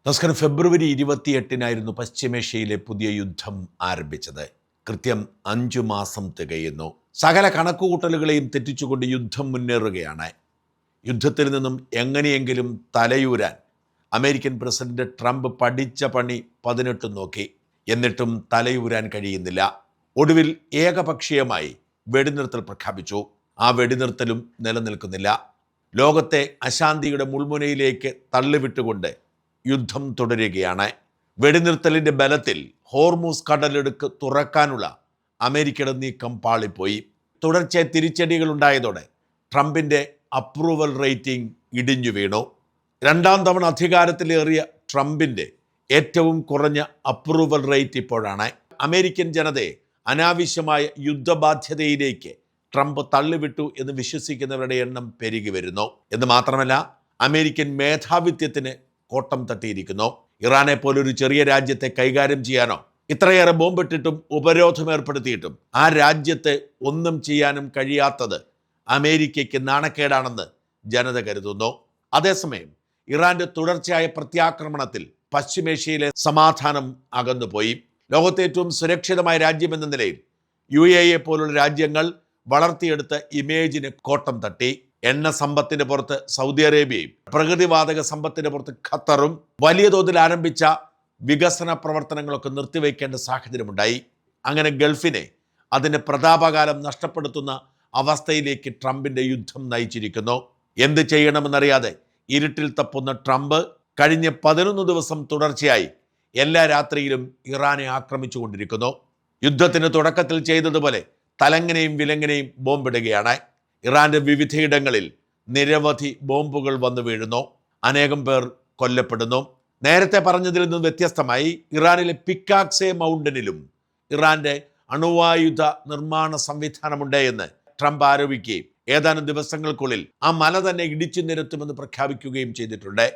നമസ്കാരം. ഫെബ്രുവരി 28 പശ്ചിമേഷ്യയിലെ പുതിയ യുദ്ധം ആരംഭിച്ചത്. കൃത്യം 5 മാസം തികയുന്നു. സകല കണക്കുകൂട്ടലുകളെയും തെറ്റിച്ചുകൊണ്ട് യുദ്ധം മുന്നേറുകയാണ്. യുദ്ധത്തിൽ നിന്നും എങ്ങനെയെങ്കിലും തലയൂരാൻ അമേരിക്കൻ പ്രസിഡന്റ് ട്രംപ് പഠിച്ച പണി 18 നോക്കി. എന്നിട്ടും തലയൂരാൻ കഴിയുന്നില്ല. ഒടുവിൽ ഏകപക്ഷീയമായി വെടിനിർത്തൽ പ്രഖ്യാപിച്ചു. ആ വെടിനിർത്തലും നിലനിൽക്കുന്നില്ല. ലോകത്തെ അശാന്തിയുടെ മുൾമുനയിലേക്ക് തള്ളിവിട്ടുകൊണ്ട് യുദ്ധം തുടരുകയാണ്. വെടിനിർത്തലിൻ്റെ ബലത്തിൽ ഹോർമൂസ് കടലിടുക്ക് തുറക്കാനുള്ള അമേരിക്കയുടെ നീക്കം പാളിപ്പോയി. തുടർച്ചയായ തിരിച്ചടികൾ ഉണ്ടായതോടെ ട്രംപിൻ്റെ അപ്രൂവൽ റേറ്റിംഗ് ഇടിഞ്ഞു വീണു. 2ാം തവണ അധികാരത്തിലേറിയ ട്രംപിൻ്റെ ഏറ്റവും കുറഞ്ഞ അപ്രൂവൽ റേറ്റ് ഇപ്പോഴാണ്. അമേരിക്കൻ ജനതയെ അനാവശ്യമായ യുദ്ധബാധ്യതയിലേക്ക് ട്രംപ് തള്ളിവിട്ടു എന്ന് വിശ്വസിക്കുന്നവരുടെ എണ്ണം പെരുകി വരുന്നു. എന്ന് മാത്രമല്ല, അമേരിക്കൻ മേധാവിത്വത്തിന് കോട്ടം തട്ടിയിരിക്കുന്നു. ഇറാനെ പോലൊരു ചെറിയ രാജ്യത്തെ കൈകാര്യം ചെയ്യാനോ ഇത്രയേറെ ബോംബിട്ടിട്ടും ഉപരോധം ഏർപ്പെടുത്തിയിട്ടും ആ രാജ്യത്തെ ഒന്നും ചെയ്യാനും കഴിയാത്തത് അമേരിക്കയ്ക്ക് നാണക്കേടാണെന്ന് ജനത കരുതുന്നു. അതേസമയം ഇറാന്റെ തുടർച്ചയായ പ്രത്യാക്രമണത്തിൽ പശ്ചിമേഷ്യയിലെ സമാധാനം അകന്നുപോയി. ലോകത്തെ ഏറ്റവും സുരക്ഷിതമായ രാജ്യമെന്ന നിലയിൽ UAE പോലുള്ള രാജ്യങ്ങൾ വളർത്തിയെടുത്ത ഇമേജിന് കോട്ടം തട്ടി. എണ്ണ സമ്പത്തിന്റെ പുറത്ത് സൗദി അറേബ്യയും പ്രകൃതിവാതക സമ്പത്തിന്റെ പുറത്ത് ഖത്തറും വലിയ തോതിൽ ആരംഭിച്ച വികസന പ്രവർത്തനങ്ങളൊക്കെ നിർത്തിവെക്കേണ്ട സാഹചര്യമുണ്ടായി. അങ്ങനെ ഗൾഫിനെ അതിൻ്റെ പ്രതാപകാലം നഷ്ടപ്പെടുത്തുന്ന അവസ്ഥയിലേക്ക് ട്രംപിന്റെ യുദ്ധം നയിച്ചിരിക്കുന്നു. എന്ത് ചെയ്യണമെന്നറിയാതെ ഇരുട്ടിൽ തപ്പുന്ന ട്രംപ് കഴിഞ്ഞ 11 ദിവസം തുടർച്ചയായി എല്ലാ രാത്രിയിലും ഇറാനെ ആക്രമിച്ചുകൊണ്ടിരിക്കുന്നു. യുദ്ധത്തിന് തുടക്കത്തിൽ ചെയ്തതുപോലെ തലങ്ങനെയും വിലങ്ങനെയും ബോംബിടുകയാണ്. ഇറാന്റെ വിവിധയിടങ്ങളിൽ നിരവധി ബോംബുകൾ വന്നു വീഴുന്നു. അനേകം പേർ കൊല്ലപ്പെടുന്നു. നേരത്തെ പറഞ്ഞതിൽ നിന്നും വ്യത്യസ്തമായി ഇറാനിലെ പിക്കാക്സെ മൗണ്ടനിലും ഇറാന്റെ അണുവായുധ നിർമ്മാണ സംവിധാനമുണ്ട് എന്ന് ട്രംപ് ആരോപിക്കുകയും ഏതാനും ദിവസങ്ങൾക്കുള്ളിൽ ആ മല തന്നെ ഇടിച്ചു നിരത്തുമെന്ന് പ്രഖ്യാപിക്കുകയും ചെയ്തിട്ടുണ്ട്.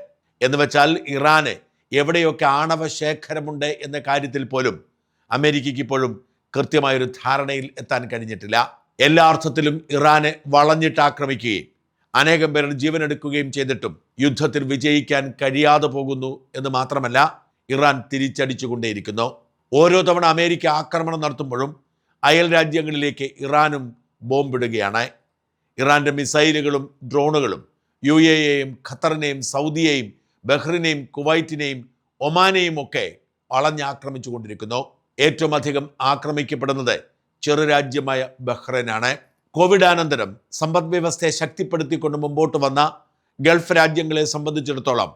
എന്ന് വെച്ചാൽ ഇറാന് എവിടെയൊക്കെ ആണവ ശേഖരമുണ്ട് എന്ന കാര്യത്തിൽ പോലും അമേരിക്കയ്ക്ക് ഇപ്പോഴും കൃത്യമായൊരു ധാരണയിൽ എത്താൻ കഴിഞ്ഞിട്ടില്ല. എല്ലാ അർത്ഥത്തിലും ഇറാനെ വളഞ്ഞിട്ട് ആക്രമിക്കുകയും അനേകം പേരുടെ ജീവനെടുക്കുകയും ചെയ്തിട്ടും യുദ്ധത്തിൽ വിജയിക്കാൻ കഴിയാതെ പോകുന്നു എന്ന് മാത്രമല്ല, ഇറാൻ തിരിച്ചടിച്ചുകൊണ്ടേയിരിക്കുന്നു. ഓരോ തവണ അമേരിക്ക ആക്രമണം നടത്തുമ്പോഴും അയൽ രാജ്യങ്ങളിലേക്ക് ഇറാനും ബോംബിടുകയാണ്. ഇറാന്റെ മിസൈലുകളും ഡ്രോണുകളും UAEയെയും ഖത്തറിനെയും സൗദിയെയും ബഹ്റിനെയും കുവൈറ്റിനെയും ഒമാനെയും ഒക്കെ വളഞ്ഞാക്രമിച്ചു കൊണ്ടിരിക്കുന്നു. ഏറ്റവും അധികം ആക്രമിക്കപ്പെടുന്നത് ചെറുരാജ്യമായ ബഹ്റൈനാണ്. കോവിഡാനന്തരം സമ്പദ് വ്യവസ്ഥയെ ശക്തിപ്പെടുത്തിക്കൊണ്ട് മുമ്പോട്ട് വന്ന ഗൾഫ് രാജ്യങ്ങളെ സംബന്ധിച്ചിടത്തോളം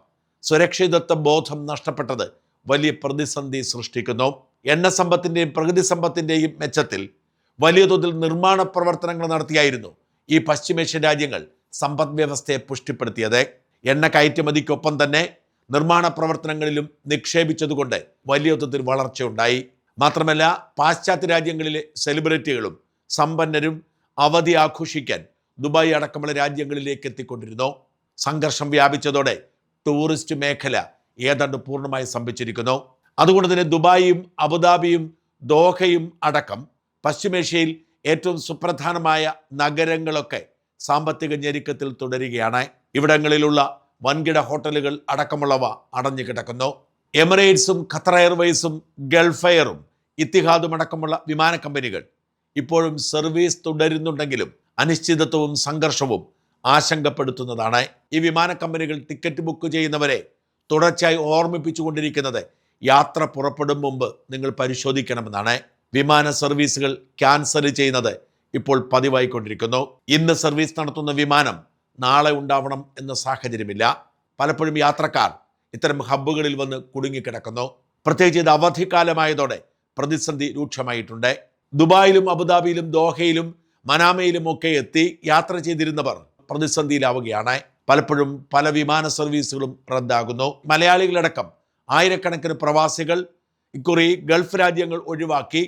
സുരക്ഷിതത്വ ബോധം നഷ്ടപ്പെട്ടത് വലിയ പ്രതിസന്ധി സൃഷ്ടിക്കുന്നു. എണ്ണ സമ്പത്തിൻ്റെയും പ്രകൃതി സമ്പത്തിൻ്റെയും മെച്ചത്തിൽ വലിയ തോതിൽ നിർമ്മാണ പ്രവർത്തനങ്ങൾ നടത്തിയായിരുന്നു ഈ പശ്ചിമേഷ്യൻ രാജ്യങ്ങൾ സമ്പദ് വ്യവസ്ഥയെ പുഷ്ടിപ്പെടുത്തിയത്. എണ്ണ കയറ്റുമതിക്കൊപ്പം തന്നെ നിർമ്മാണ പ്രവർത്തനങ്ങളിലും നിക്ഷേപിച്ചതുകൊണ്ട് വലിയ തോതിൽ വളർച്ചയുണ്ടായി. മാത്രമല്ല, പാശ്ചാത്യ രാജ്യങ്ങളിലെ സെലിബ്രിറ്റികളും സമ്പന്നരും അവധി ആഘോഷിക്കാൻ ദുബായ് അടക്കമുള്ള രാജ്യങ്ങളിലേക്ക് എത്തിക്കൊണ്ടിരുന്നു. സംഘർഷം വ്യാപിച്ചതോടെ ടൂറിസ്റ്റ് മേഖല ഏതാണ്ട് പൂർണ്ണമായി സ്തംഭിച്ചിരിക്കുന്നു. അതുകൊണ്ട് തന്നെ ദുബായും അബുദാബിയും ദോഹയും അടക്കം പശ്ചിമേഷ്യയിൽ ഏറ്റവും സുപ്രധാനമായ നഗരങ്ങളൊക്കെ സാമ്പത്തിക ഞെരുക്കത്തിൽ തുടരുകയാണ്. ഇവിടങ്ങളിലുള്ള വൻകിട ഹോട്ടലുകൾ അടക്കമുള്ളവ അടഞ്ഞു കിടക്കുന്നു. എമിറേറ്റ്സും ഖത്തർ എയർവേസും ഗൾഫ് എയറും ഇത്തിഹാദും അടക്കമുള്ള വിമാന കമ്പനികൾ ഇപ്പോഴും സർവീസ് തുടരുന്നുണ്ടെങ്കിലും അനിശ്ചിതത്വവും സംഘർഷവും ആശങ്കപ്പെടുത്തുന്നതാണ്. ഈ വിമാന കമ്പനികൾ ടിക്കറ്റ് ബുക്ക് ചെയ്യുന്നവരെ തുടർച്ചയായി ഓർമ്മിപ്പിച്ചുകൊണ്ടിരിക്കുന്നത് യാത്ര പുറപ്പെടും മുമ്പ് നിങ്ങൾ പരിശോധിക്കണമെന്നാണ്. വിമാന സർവീസുകൾ ക്യാൻസൽ ചെയ്യുന്നത് ഇപ്പോൾ പതിവായിക്കൊണ്ടിരിക്കുന്നു. ഇന്ന് സർവീസ് നടത്തുന്ന വിമാനം നാളെ ഉണ്ടാവണം എന്ന സാഹചര്യമില്ല. പലപ്പോഴും യാത്രക്കാർ ഇത്തരം ഹബ്ബുകളിൽ വന്ന് കുടുങ്ങിക്കിടക്കുന്നു. പ്രത്യേകിച്ച് ഇത് അവധിക്കാലമായതോടെ പ്രതിസന്ധി രൂക്ഷമായിട്ടുണ്ട്. ദുബായിലും അബുദാബിയിലും ദോഹയിലും മനാമയിലും ഒക്കെ എത്തി യാത്ര ചെയ്തിരുന്നവർ പ്രതിസന്ധിയിലാവുകയാണ്. പലപ്പോഴും പല വിമാന സർവീസുകളും റദ്ദാകുന്നു. മലയാളികളടക്കം ആയിരക്കണക്കിന് പ്രവാസികൾ ഇക്കുറി ഗൾഫ് രാജ്യങ്ങൾ ഒഴിവാക്കി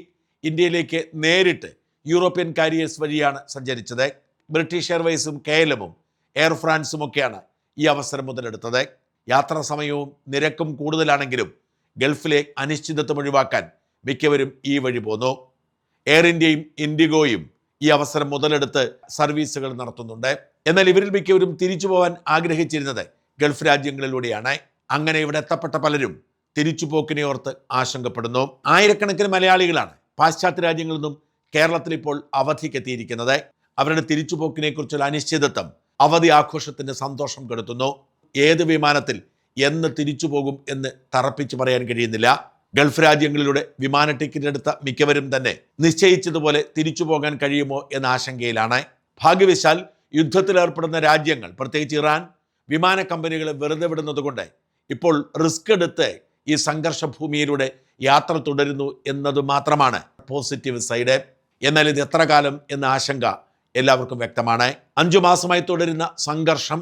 ഇന്ത്യയിലേക്ക് നേരിട്ട് യൂറോപ്യൻ കാരിയേഴ്സ് വഴിയാണ് സഞ്ചരിച്ചത്. ബ്രിട്ടീഷ് എയർവേസും KLMും എയർ ഫ്രാൻസും ഒക്കെയാണ് ഈ അവസരം മുതലെടുത്തത്. യാത്രാ സമയവും നിരക്കും കൂടുതലാണെങ്കിലും ഗൾഫിലെ അനിശ്ചിതത്വം ഒഴിവാക്കാൻ മിക്കവരും ഈ വഴി പോന്നു. എയർ ഇന്ത്യയും ഇൻഡിഗോയും ഈ അവസരം മുതലെടുത്ത് സർവീസുകൾ നടത്തുന്നുണ്ട്. എന്നാൽ ഇവരിൽ മിക്കവരും തിരിച്ചു പോകാൻ ആഗ്രഹിച്ചിരുന്നത് ഗൾഫ് രാജ്യങ്ങളിലൂടെയാണ്. അങ്ങനെ ഇവിടെ എത്തപ്പെട്ട പലരും തിരിച്ചുപോക്കിനെ ഓർത്ത് ആശങ്കപ്പെടുന്നു. ആയിരക്കണക്കിന് മലയാളികളാണ് പാശ്ചാത്യ രാജ്യങ്ങളിൽ നിന്നും കേരളത്തിൽ ഇപ്പോൾ അവധിക്കെത്തിയിരിക്കുന്നത്. അവരുടെ തിരിച്ചുപോക്കിനെ കുറിച്ചുള്ള അനിശ്ചിതത്വം അവധി ആഘോഷത്തിന്റെ സന്തോഷം കെടുത്തുന്നു. ഏത് വിമാനത്തിൽ എന്ന് തിരിച്ചു പോകും എന്ന് തറപ്പിച്ച് പറയാൻ കഴിയുന്നില്ല. ഗൾഫ് രാജ്യങ്ങളിലൂടെ വിമാന ടിക്കറ്റ് എടുത്ത മിക്കവരും തന്നെ നിശ്ചയിച്ചതുപോലെ തിരിച്ചു പോകാൻ കഴിയുമോ എന്ന ആശങ്കയിലാണ്. ഭാഗ്യവശാൽ യുദ്ധത്തിലേർപ്പെടുന്ന രാജ്യങ്ങൾ, പ്രത്യേകിച്ച് ഇറാൻ, വിമാന കമ്പനികളെ വെറുതെ വിടുന്നത് കൊണ്ട് ഇപ്പോൾ റിസ്ക് എടുത്ത് ഈ സംഘർഷ ഭൂമിയിലൂടെ യാത്ര തുടരുന്നു എന്നത് മാത്രമാണ് പോസിറ്റീവ് സൈഡ്. എന്നാൽ ഇത് എത്ര കാലം എന്ന ആശങ്ക എല്ലാവർക്കും വ്യക്തമാണ്. 5 മാസമായി തുടരുന്ന സംഘർഷം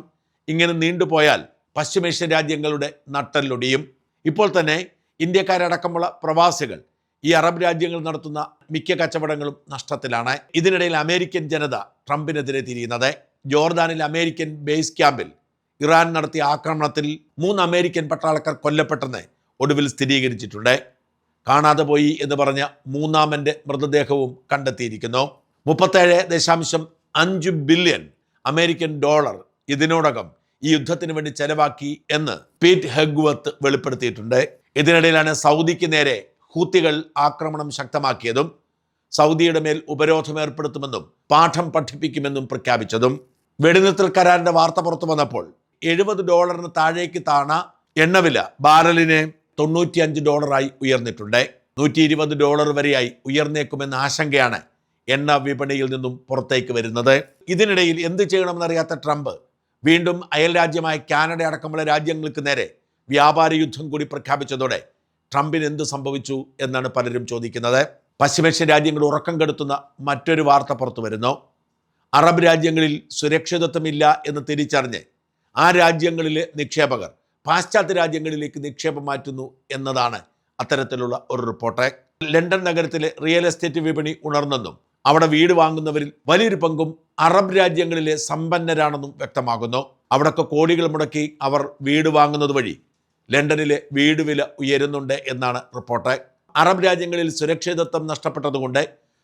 ഇങ്ങനെ നീണ്ടുപോയാൽ പശ്ചിമേഷ്യൻ രാജ്യങ്ങളുടെ നട്ടെല്ലൊടിയും. ഇപ്പോൾ തന്നെ ഇന്ത്യക്കാരടക്കമുള്ള പ്രവാസികൾ ഈ അറബ് രാജ്യങ്ങൾ നടത്തുന്ന മിക്ക കച്ചവടങ്ങളും നഷ്ടത്തിലാണ്. ഇതിനിടയിൽ അമേരിക്കൻ ജനത ട്രംപിനെതിരെ തിരിയുന്നത്. ജോർദാനിൽ അമേരിക്കൻ ബേസ് ക്യാമ്പിൽ ഇറാൻ നടത്തിയ ആക്രമണത്തിൽ 3 അമേരിക്കൻ പട്ടാളക്കാർ കൊല്ലപ്പെട്ടെന്ന് ഒടുവിൽ സ്ഥിരീകരിച്ചിട്ടുണ്ട്. കാണാതെ പോയി എന്ന് പറഞ്ഞ മൂന്നാമൻ്റെ മൃതദേഹവും കണ്ടെത്തിയിരിക്കുന്നു. 37.5 ബില്യൺ അമേരിക്കൻ ഡോളർ ഇതിനോടകം ഈ യുദ്ധത്തിന് വേണ്ടി ചെലവാക്കി എന്ന് പീറ്റ് ഹെഗ്വത്ത് വെളിപ്പെടുത്തിയിട്ടുണ്ട്. ഇതിനിടയിലാണ് സൗദിക്ക് നേരെ ഹൂത്തികൾ ആക്രമണം ശക്തമാക്കിയതും സൗദിയുടെ മേൽ ഉപരോധം ഏർപ്പെടുത്തുമെന്നും പാഠം പഠിപ്പിക്കുമെന്നും പ്രഖ്യാപിച്ചതും. വെടിനിർത്തൽ കരാറിന്റെ വാർത്ത പുറത്തു വന്നപ്പോൾ $70 താഴേക്ക് താണ എണ്ണവില ബാരലിന് $95 ഉയർന്നിട്ടുണ്ട്. $120 വരെയായി ഉയർന്നേക്കുമെന്ന ആശങ്കയാണ് എണ്ണ വിപണിയിൽ നിന്നും പുറത്തേക്ക് വരുന്നത്. ഇതിനിടയിൽ എന്ത് ചെയ്യണമെന്നറിയാത്ത ട്രംപ് വീണ്ടും അയൽ രാജ്യമായ കാനഡ അടക്കമുള്ള രാജ്യങ്ങൾക്ക് നേരെ വ്യാപാര യുദ്ധം കൂടി പ്രഖ്യാപിച്ചതോടെ ട്രംപിന് എന്ത് സംഭവിച്ചു എന്നാണ് പലരും ചോദിക്കുന്നത്. പശ്ചിമേഷ്യൻ രാജ്യങ്ങൾ ഉറക്കം കെടുത്തുന്ന മറ്റൊരു വാർത്ത പുറത്തു വരുന്നു. അറബ് രാജ്യങ്ങളിൽ സുരക്ഷിതത്വമില്ല എന്ന് തിരിച്ചറിഞ്ഞ് ആ രാജ്യങ്ങളിലെ നിക്ഷേപകർ പാശ്ചാത്യ രാജ്യങ്ങളിലേക്ക് നിക്ഷേപം മാറ്റുന്നു എന്നതാണ് അത്തരത്തിലുള്ള ഒരു റിപ്പോർട്ട്. ലണ്ടൻ നഗരത്തിലെ റിയൽ എസ്റ്റേറ്റ് വിപണി ഉണർന്നെന്നും അവിടെ വീട് വാങ്ങുന്നവരിൽ വലിയൊരു പങ്കും അറബ് രാജ്യങ്ങളിലെ സമ്പന്നരാണെന്നും വ്യക്തമാകുന്നു. അവിടൊക്കെ കോടികൾ മുടക്കി അവർ വീട് വാങ്ങുന്നത് വഴി ലണ്ടനിലെ വീട് വില ഉയരുന്നുണ്ട് എന്നാണ് റിപ്പോർട്ട്. അറബ് രാജ്യങ്ങളിൽ സുരക്ഷിതത്വം നഷ്ടപ്പെട്ടതുകൊണ്ട്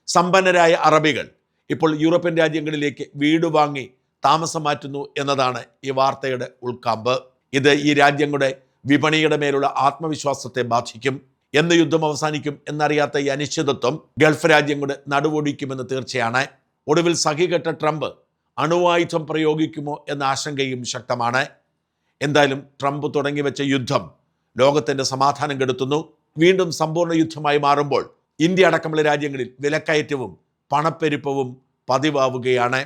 സമ്പന്നരായ അറബികൾ ഇപ്പോൾ യൂറോപ്യൻ രാജ്യങ്ങളിലേക്ക് വീട് വാങ്ങി താമസം മാറ്റുന്നു എന്നതാണ് ഈ വാർത്തയുടെ ഉൾക്കാമ്പ്. ഇത് ഈ രാജ്യങ്ങളുടെ വിപണിയുടെ മേലുള്ള ആത്മവിശ്വാസത്തെ ബാധിക്കും. എന്ന് യുദ്ധം അവസാനിക്കും എന്നറിയാത്ത ഈ അനിശ്ചിതത്വം ഗൾഫ് രാജ്യങ്ങളുടെ നടുവൊടിക്കുമെന്ന് തീർച്ചയാണ്. ഒടുവിൽ സഹികെട്ട ട്രംപ് അണുവായുധം പ്രയോഗിക്കുമോ എന്ന ആശങ്കയും ശക്തമാണ്. എന്തായാലും ട്രംപ് തുടങ്ങി വെച്ച യുദ്ധം ലോകത്തിൻ്റെ സമാധാനം കെടുത്തുന്നു. വീണ്ടും സമ്പൂർണ്ണ യുദ്ധമായി മാറുമ്പോൾ ഇന്ത്യ അടക്കമുള്ള രാജ്യങ്ങളിൽ വിലക്കയറ്റവും പണപ്പെരുപ്പവും പതിവാവുകയാണ്.